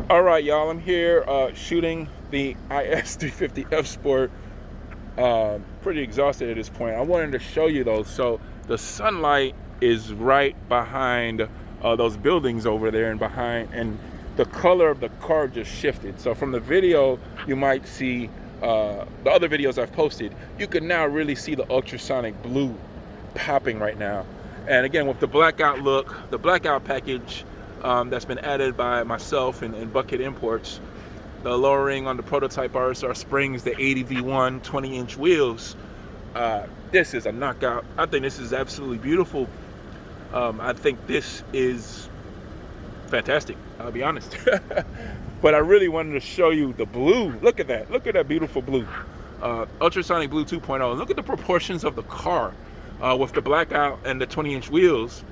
All right, y'all. I'm here shooting the IS 350 F Sport. Pretty exhausted at this point. I wanted to show you those. So the sunlight is right behind those buildings over there, and the color of the car just shifted. So from the video, you might see the other videos I've posted. You can now really see the ultrasonic blue popping right now. And again, with the blackout look, the blackout package that's been added by myself and Buckhead Imports, the lowering on the prototype RSR springs, the 80V1 20-inch wheels. This is a knockout. I think this is absolutely beautiful. I think this is fantastic, I'll be honest. But I really wanted to show you the blue. Look at that. Look at that beautiful blue. Ultrasonic Blue 2.0. Look at the proportions of the car with the blackout and the 20-inch wheels.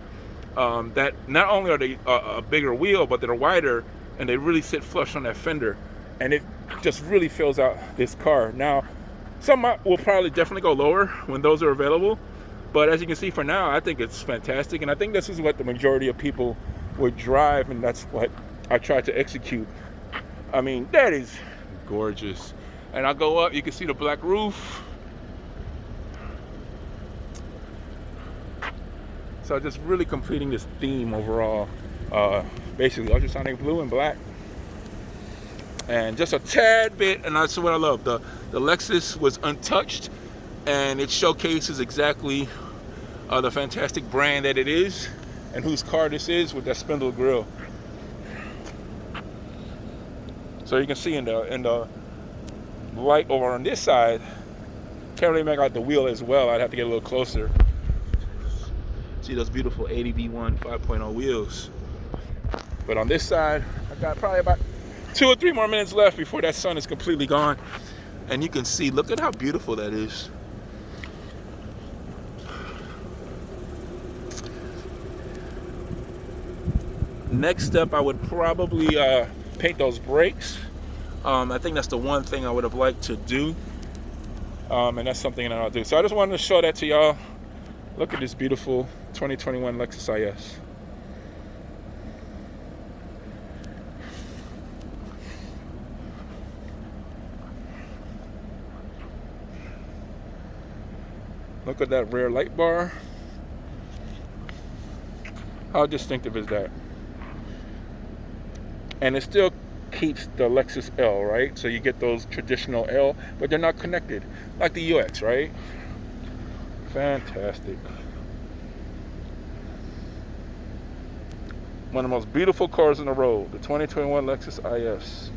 That not only are they a bigger wheel, but they're wider and they really sit flush on that fender. And it just really fills out this car. Now, some will probably definitely go lower when those are available. But as you can see for now, I think it's fantastic. And I think this is what the majority of people would drive. And that's what I tried to execute. I mean, that is gorgeous. And I'll go up, you can see the black roof. So just really completing this theme overall. Basically ultrasonic blue and black. And just a tad bit, and that's what I love. The Lexus was untouched, and it showcases exactly the fantastic brand that it is, and whose car this is with that spindle grille. So you can see in the light over on this side, can't really make out the wheel as well. I'd have to get a little closer. See those beautiful 80V1 5.0 wheels. But on this side, I got probably about 2 or 3 more minutes left before that sun is completely gone. And you can see, look at how beautiful that is. Next step, I would probably paint those brakes. I think that's the one thing I would have liked to do. And that's something that I'll do. So I just wanted to show that to y'all. Look at this beautiful 2021 Lexus IS. Look at that rear light bar. How distinctive is that? And it still keeps the Lexus L, right? So you get those traditional L, but they're not connected, like the UX, right? Fantastic. One of the most beautiful cars on the road, the 2021 Lexus IS.